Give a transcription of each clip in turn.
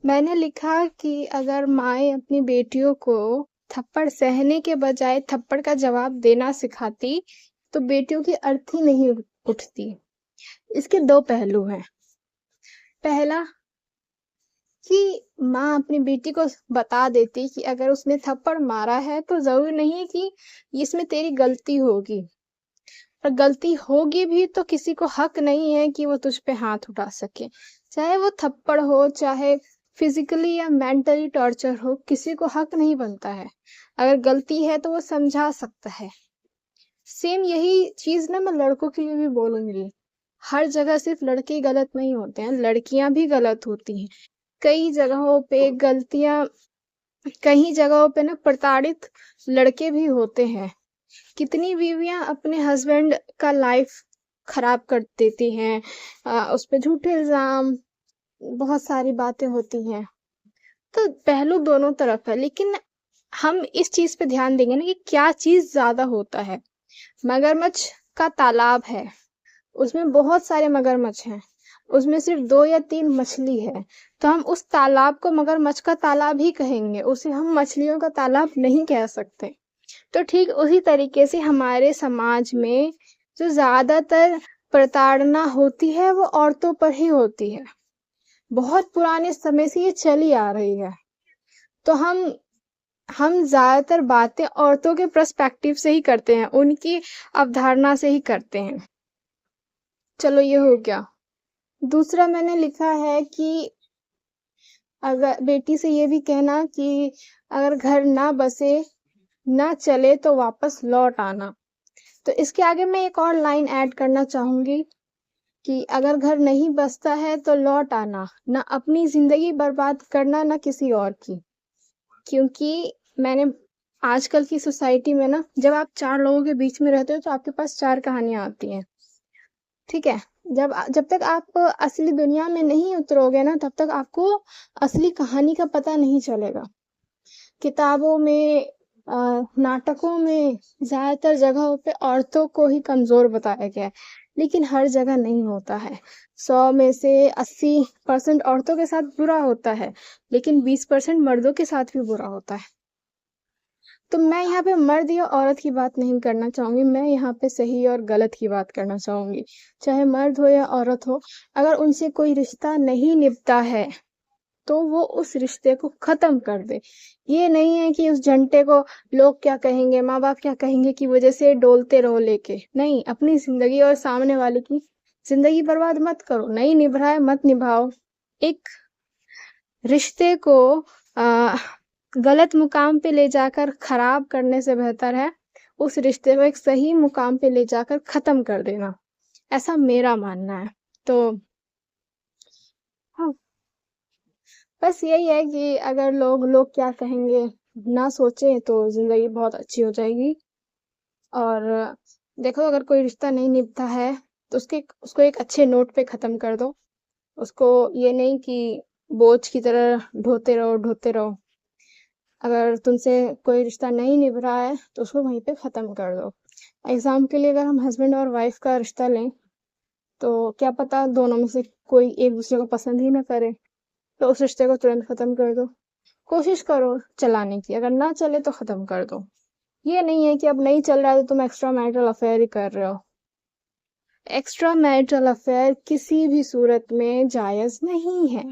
मैंने लिखा कि अगर माएँ अपनी बेटियों को थप्पड़ सहने के बजाय थप्पड़ का जवाब देना सिखाती, तो बेटियों की अर्थी नहीं उठती। इसके 2 पहलू हैं। पहला कि माँ अपनी बेटी को बता देती कि अगर उसने थप्पड़ मारा है तो ज़रूरी नहीं है कि इसमें तेरी गलती होगी। और गलती होगी भी तो किसी को हक नहीं है कि वो तुझ पे हाथ उठा सके। चाहे वो थप्पड़ हो, चाहे फिजिकली या मेंटली टॉर्चर हो, किसी को हक नहीं बनता है। अगर गलती है तो वो समझा सकता है। सेम यही चीज ना मैं लड़कों के लिए भी बोलूंगी। हर जगह सिर्फ लड़के ही गलत नहीं होते हैं, लड़कियां भी गलत होती हैं। कई जगहों पे गलतियां, कई जगहों पे ना प्रताड़ित लड़के भी होते हैं। कितनी बीवियां अपने हस्बैंड का लाइफ खराब कर देती हैं, उस पे झूठे इल्जाम, बहुत सारी बातें होती हैं। तो पहलू दोनों तरफ है, लेकिन हम इस चीज पे ध्यान देंगे ना कि क्या चीज ज्यादा होता है। मगरमच्छ का तालाब है, उसमें बहुत सारे मगरमच्छ हैं, उसमें सिर्फ 2 या 3 मछली है, तो हम उस तालाब को मगरमच्छ का तालाब ही कहेंगे, उसे हम मछलियों का तालाब नहीं कह सकते। तो ठीक उसी तरीके से हमारे समाज में जो ज्यादातर प्रताड़ना होती है वो औरतों पर ही होती है। बहुत पुराने समय से ये चली आ रही है। तो हम ज्यादातर बातें औरतों के पर्सपेक्टिव से ही करते हैं, उनकी अवधारणा से ही करते हैं। चलो ये हो गया। दूसरा मैंने लिखा है कि अगर बेटी से ये भी कहना कि अगर घर ना बसे, ना चले तो वापस लौट आना। तो इसके आगे मैं एक और लाइन ऐड करना चाहूंगी कि अगर घर नहीं बसता है तो लौट आना, ना अपनी जिंदगी बर्बाद करना, ना किसी और की। क्योंकि मैंने आजकल की सोसाइटी में ना, जब आप 4 लोगों के बीच में रहते हो तो आपके पास 4 कहानियां आती हैं। ठीक है, जब तक आप असली दुनिया में नहीं उतरोगे ना, तब तक आपको असली कहानी का पता नहीं चलेगा। किताबों में, नाटकों में ज्यादातर जगहों पे औरतों को ही कमजोर बताया गया है, लेकिन हर जगह नहीं होता है। 100 में से 80% औरतों के साथ बुरा होता है, लेकिन 20% मर्दों के साथ भी बुरा होता है। तो मैं यहाँ पे मर्द या औरत की बात नहीं करना चाहूंगी, मैं यहाँ पे सही और गलत की बात करना चाहूंगी। चाहे मर्द हो या औरत हो, अगर उनसे कोई रिश्ता नहीं निभता है तो वो उस रिश्ते को खत्म कर दे। ये नहीं है कि उस झंडे को लोग क्या कहेंगे, माँ बाप क्या कहेंगे की वजह से डोलते रहो लेके। नहीं, अपनी जिंदगी और सामने वाले की जिंदगी बर्बाद मत करो। नहीं निभ रहा है, मत निभाओ। एक रिश्ते को आ, गलत मुकाम पे ले जाकर खराब करने से बेहतर है उस रिश्ते को एक सही मुकाम पे ले जाकर खत्म कर देना। ऐसा मेरा मानना है। तो हाँ, बस यही है कि अगर लोग क्या कहेंगे ना सोचे तो जिंदगी बहुत अच्छी हो जाएगी। और देखो, अगर कोई रिश्ता नहीं निभता है तो उसको एक अच्छे नोट पे खत्म कर दो। उसको ये नहीं कि बोझ की तरह ढोते रहो। अगर तुमसे कोई रिश्ता नहीं निभ रहा है तो उसको वहीं पे खत्म कर दो। एग्जाम के लिए अगर हम हस्बैंड और वाइफ का रिश्ता लें, तो क्या पता दोनों में से कोई एक दूसरे को पसंद ही ना करे, तो उस रिश्ते को तुरंत खत्म कर दो। कोशिश करो चलाने की, अगर ना चले तो खत्म कर दो। ये नहीं है कि अब नहीं चल रहा है तो तुम एक्स्ट्रा मैरिटल अफेयर ही कर रहे हो। एक्स्ट्रा मैरिटल अफेयर किसी भी सूरत में जायज नहीं है।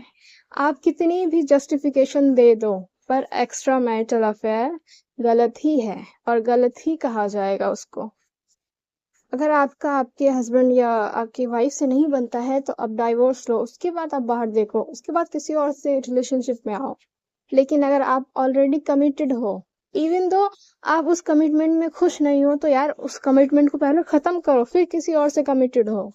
आप कितनी भी जस्टिफिकेशन दे दो, पर एक्स्ट्रा मैरिटल अफेयर गलत ही है और गलत ही कहा जाएगा उसको। अगर आपका आपके हस्बैंड या आपकी वाइफ से नहीं बनता है तो आप डाइवोर्स लो, उसके बाद आप बाहर देखो, उसके बाद किसी और से रिलेशनशिप में आओ। लेकिन अगर आप ऑलरेडी कमिटेड हो, इवन दो आप उस कमिटमेंट में खुश नहीं हो, तो यार उस कमिटमेंट को पहले खत्म करो, फिर किसी और से कमिटेड हो।